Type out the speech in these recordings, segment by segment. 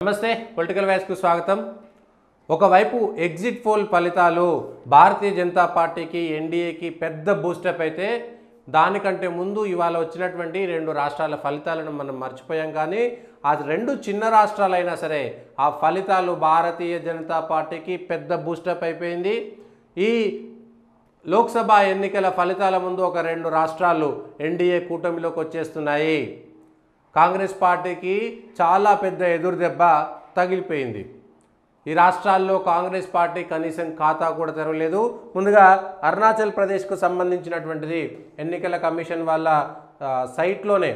నమస్తే political voice కు స్వాగతం. ఒకవైపు ఎగ్జిట్ పోల్ ఫలితాలు భారతీయ జనతా పార్టీకి ఎన్డీఏకి పెద్ద బూస్టప్ అయితే దానికంటే ముందు ఇవాళ వచ్చినటువంటి రెండు రాష్ట్రాల ఫలితాలను మనం మర్చిపోయాం. కానీ ఆ రెండు చిన్న రాష్ట్రాలైనా సరే ఆ ఫలితాలు భారతీయ జనతా పార్టీకి పెద్ద బూస్టప్ అయిపోయింది. ఈ లోక్సభ ఎన్నికల ఫలితాల ముందు ఒక రెండు రాష్ట్రాలు ఎన్డీఏ కూటమిలోకి వచ్చేస్తున్నాయి. కాంగ్రెస్ పార్టీకి చాలా పెద్ద ఎదురు దెబ్బ తగిలిపోయింది. ఈ రాష్ట్రాల్లో కాంగ్రెస్ పార్టీ కనీసం ఖాతా కూడా తెరవలేదు. ముందుగా అరుణాచల్ ప్రదేశ్కు సంబంధించినటువంటిది ఎన్నికల కమిషన్ వాళ్ళ సైట్లోనే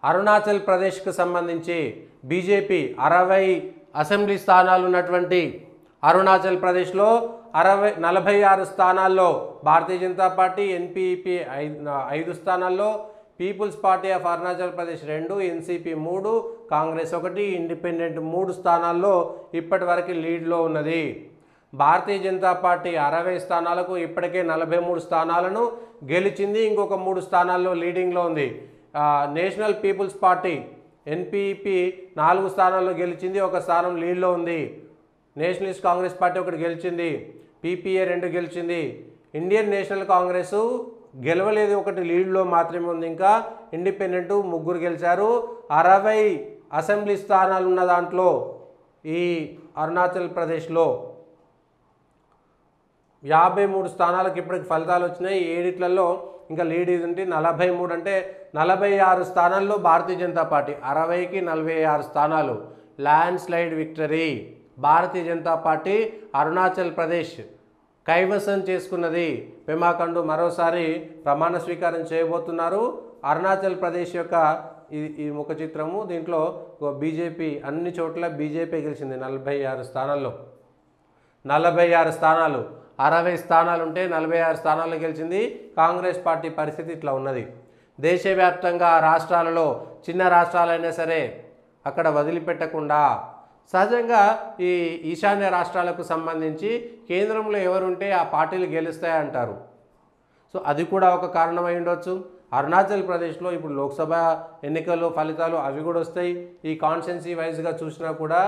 అరుణాచల్ ప్రదేశ్కు సంబంధించి బీజేపీ 60 అసెంబ్లీ స్థానాలు ఉన్నటువంటి అరుణాచల్ ప్రదేశ్లో 46 స్థానాల్లో భారతీయ జనతా పార్టీ, ఎన్పీపీ 5 స్థానాల్లో, people's party of Arunachal Pradesh 2, NCP 3, Congress 1, independent 3 స్థానాల్లో ఇప్పటి వరకు లీడ్లో ఉన్నది. భారతీయ జనతా పార్టీ 60 స్థానాలకు ఇప్పటికే 43 స్థానాలను గెలిచింది. ఇంకొక 3 స్థానాల్లో లీడింగ్లో ఉంది. నేషనల్ పీపుల్స్ పార్టీ ఎన్పీపీ 4 స్థానాల్లో గెలిచింది, 1 స్థానం లీడ్లో ఉంది. నేషనలిస్ట్ కాంగ్రెస్ పార్టీ 1 గెలిచింది, పీపీఏ 2 గెలిచింది. ఇండియన్ నేషనల్ కాంగ్రెస్ గెలవలేదు, 1 లీడ్లో మాత్రమే ఉంది. ఇంకా ఇండిపెండెంట్ 3 గెలిచారు. 60 అసెంబ్లీ స్థానాలు ఉన్న దాంట్లో ఈ అరుణాచల్ ప్రదేశ్లో 53 స్థానాలకు ఇప్పటికి ఫలితాలు వచ్చినాయి. 7 ఇంకా లీడ్ ఇది 43, అంటే 46 స్థానాల్లో భారతీయ జనతా పార్టీ, 60కి 46 స్థానాలు, ల్యాండ్ స్లైడ్ విక్టరీ. భారతీయ జనతా పార్టీ అరుణాచల్ ప్రదేశ్ కైవసం చేసుకున్నది. పెమా ఖండు మరోసారి ప్రమాణ స్వీకారం చేయబోతున్నారు. అరుణాచల్ ప్రదేశ్ యొక్క ఈ ముఖ చిత్రము. దీంట్లో బీజేపీ అన్ని చోట్ల బీజేపీ గెలిచింది 46 స్థానాల్లో. 46 స్థానాలు, 60 స్థానాలు ఉంటే 46 స్థానాల్లో గెలిచింది. కాంగ్రెస్ పార్టీ పరిస్థితి ఇట్లా ఉన్నది. దేశవ్యాప్తంగా రాష్ట్రాలలో చిన్న రాష్ట్రాలైనా సరే అక్కడ వదిలిపెట్టకుండా సహజంగా ఈ ఈశాన్య రాష్ట్రాలకు సంబంధించి కేంద్రంలో ఎవరుంటే ఆ పార్టీలు గెలుస్తాయంటారు. సో అది కూడా ఒక కారణమై ఉండొచ్చు. అరుణాచల్ ప్రదేశ్లో ఇప్పుడు లోక్సభ ఎన్నికల్లో ఫలితాలు అవి కూడా వస్తాయి. ఈ కాన్స్టిట్యున్సీ వైజ్గా చూసినా కూడా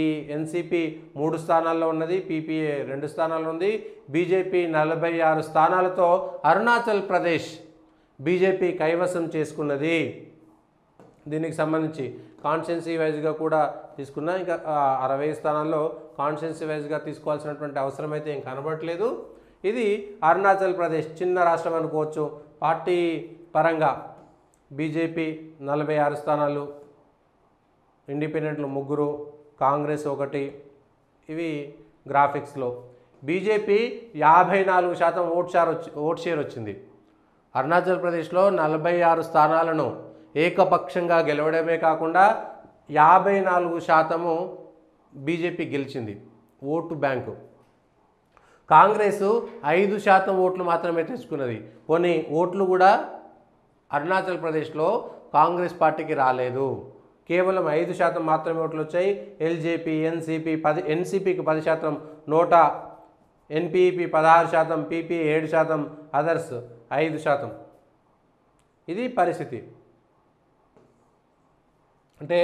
ఈ ఎన్సీపీ 3 స్థానాల్లో ఉన్నది, పీపీఏ 2 స్థానాల్లో ఉంది. బీజేపీ 46 స్థానాలతో అరుణాచల్ ప్రదేశ్ బీజేపీ కైవసం చేసుకున్నది. దీనికి సంబంధించి కాన్స్టిట్యున్సీ వైజ్గా కూడా తీసుకున్నా ఇంకా 60 స్థానాల్లో కాన్స్టిట్యున్సీ వైజ్గా తీసుకోవాల్సినటువంటి అవసరం అయితే ఏం కనబడట్లేదు. ఇది అరుణాచల్ ప్రదేశ్ చిన్న రాష్ట్రం అనుకోవచ్చు. పార్టీ పరంగా బీజేపీ 46 స్థానాలు, ఇండిపెండెంట్లు 3, కాంగ్రెస్ 1. ఇవి గ్రాఫిక్స్లో బీజేపీ 54% ఓట్ షేర్ వచ్చింది. అరుణాచల్ ప్రదేశ్లో 46 స్థానాలను ఏకపక్షంగా గెలవడమే కాకుండా 54% బీజేపీ గెలిచింది ఓటు బ్యాంకు. కాంగ్రెస్ 5% ఓట్లు మాత్రమే తెచ్చుకున్నది. కొన్ని ఓట్లు కూడా అరుణాచల్ ప్రదేశ్లో కాంగ్రెస్ పార్టీకి రాలేదు. కేవలం 5% మాత్రమే ఓట్లు వచ్చాయి. ఎల్జేపీ, ఎన్సీపీ ఎన్సీపీకి 10%, నోటా, ఎన్పీపీ 16%, పీపీ 7%, అదర్స్ 5%. ఇది పరిస్థితి. అంటే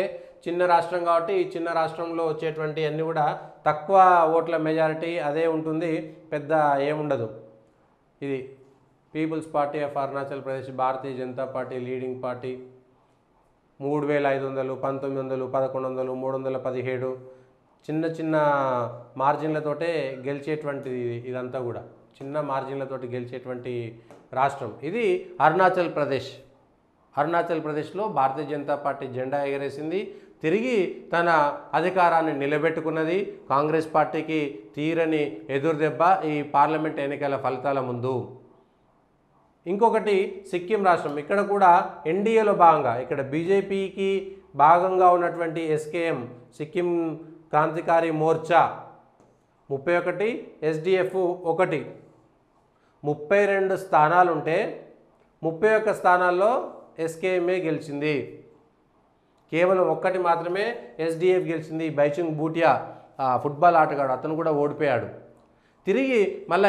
చిన్న రాష్ట్రం కాబట్టి ఈ చిన్న రాష్ట్రంలో వచ్చేటువంటి అన్నీ కూడా తక్కువ ఓట్ల మెజారిటీ అదే ఉంటుంది, పెద్ద ఏముండదు. ఇది people's party of Arunachal Pradesh Bharatiya Janata party leading party. 3500, 1900, 1100, 317 చిన్న చిన్న మార్జిన్లతోటే గెలిచేటువంటిది. ఇదంతా కూడా చిన్న మార్జిన్లతోటి గెలిచేటువంటి రాష్ట్రం ఇది అరుణాచల్ ప్రదేశ్. అరుణాచల్ ప్రదేశ్లో భారతీయ జనతా పార్టీ జెండా ఎగరేసింది, తిరిగి తన అధికారాన్ని నిలబెట్టుకున్నది. కాంగ్రెస్ పార్టీకి తీరని ఎదురుదెబ్బ ఈ పార్లమెంట్ ఎన్నికల ఫలితాల ముందు. ఇంకొకటి సిక్కిం రాష్ట్రం. ఇక్కడ కూడా ఎన్డీఏలో భాగంగా ఇక్కడ బీజేపీకి భాగంగా ఉన్నటువంటి ఎస్కేఎం సిక్కిం క్రాంతికారి మోర్చా 31, ఎస్డిఎఫ్ 1, 32 స్థానాలుంటే 31 స్థానాల్లో ఎస్కేఎంఏ గెలిచింది. కేవలం 1 మాత్రమే ఎస్డిఎఫ్ గెలిచింది. బైచుంగ్ బూటియా ఫుట్బాల్ ఆటగాడు, అతను కూడా ఓడిపోయాడు. తిరిగి మళ్ళీ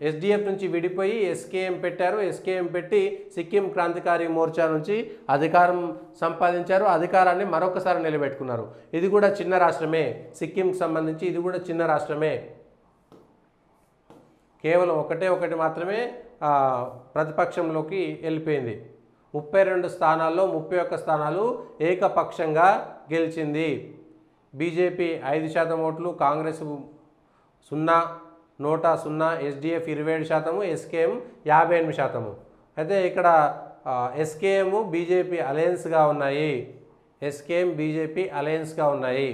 ఎస్డిఎఫ్ నుంచి విడిపోయి ఎస్కేఎం పెట్టారు. ఎస్కేఎం పెట్టి సిక్కిం క్రాంతికారి మోర్చా నుంచి అధికారం సంపాదించారు. అధికారాన్ని మరొకసారి నిలబెట్టుకున్నారు. ఇది కూడా చిన్న రాష్ట్రమే, సిక్కింకి సంబంధించి ఇది కూడా చిన్న రాష్ట్రమే. కేవలం ఒకటి మాత్రమే ప్రతిపక్షంలోకి వెళ్ళిపోయింది. 32 స్థానాల్లో 31 స్థానాలు ఏకపక్షంగా గెలిచింది. బీజేపీ 5% ఓట్లు, కాంగ్రెస్ 0, ఎస్డిఎఫ్ 27%, ఎస్కేఎం 58%. అయితే ఇక్కడ ఎస్కేఎం బీజేపీ అలయన్స్గా ఉన్నాయి. ఎస్కేఎం బీజేపీ అలయన్స్గా ఉన్నాయి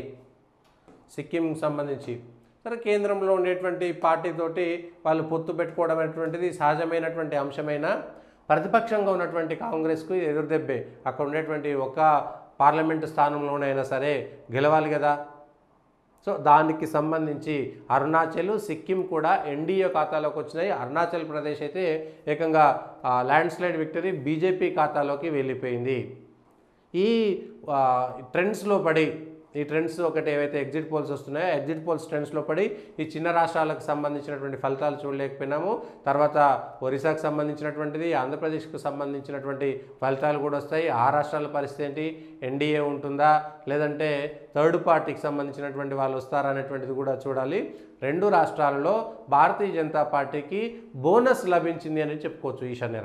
సిక్కింకి సంబంధించి. సరే, కేంద్రంలో ఉండేటువంటి పార్టీతోటి వాళ్ళు పొత్తు పెట్టుకోవడం అనేటువంటిది సహజమైనటువంటి అంశమైన ప్రతిపక్షంగా ఉన్నటువంటి కాంగ్రెస్కు ఎదురుదెబ్బే. అక్కడ ఉండేటువంటి ఒక పార్లమెంటు స్థానంలోనైనా సరే గెలవాలి కదా. సో దానికి సంబంధించి అరుణాచల్, సిక్కిం కూడా ఎన్డీఏ ఖాతాలోకి వచ్చినాయి. అరుణాచల్ ప్రదేశ్ అయితే ఏకంగా ల్యాండ్ స్లైడ్ విక్టరీ బీజేపీ ఖాతాలోకి వెళ్ళిపోయింది. ఈ ట్రెండ్స్లో పడి, ఈ ట్రెండ్స్ ఒకటి ఏవైతే ఎగ్జిట్ పోల్స్ వస్తున్నాయో ఎగ్జిట్ పోల్స్ ట్రెండ్స్లో పడి ఈ చిన్న రాష్ట్రాలకు సంబంధించినటువంటి ఫలితాలు చూడలేకపోయినాము. తర్వాత ఒరిస్సాకు సంబంధించినటువంటిది, ఆంధ్రప్రదేశ్కు సంబంధించినటువంటి ఫలితాలు కూడా వస్తాయి. ఆ రాష్ట్రాల పరిస్థితి ఏంటి, ఎన్డీఏ ఉంటుందా లేదంటే థర్డ్ పార్టీకి సంబంధించినటువంటి వాళ్ళు వస్తారా అనేటువంటిది కూడా చూడాలి. 2 రాష్ట్రాలలో భారతీయ జనతా పార్టీకి బోనస్ లభించింది అని చెప్పుకోవచ్చు ఈశాన్య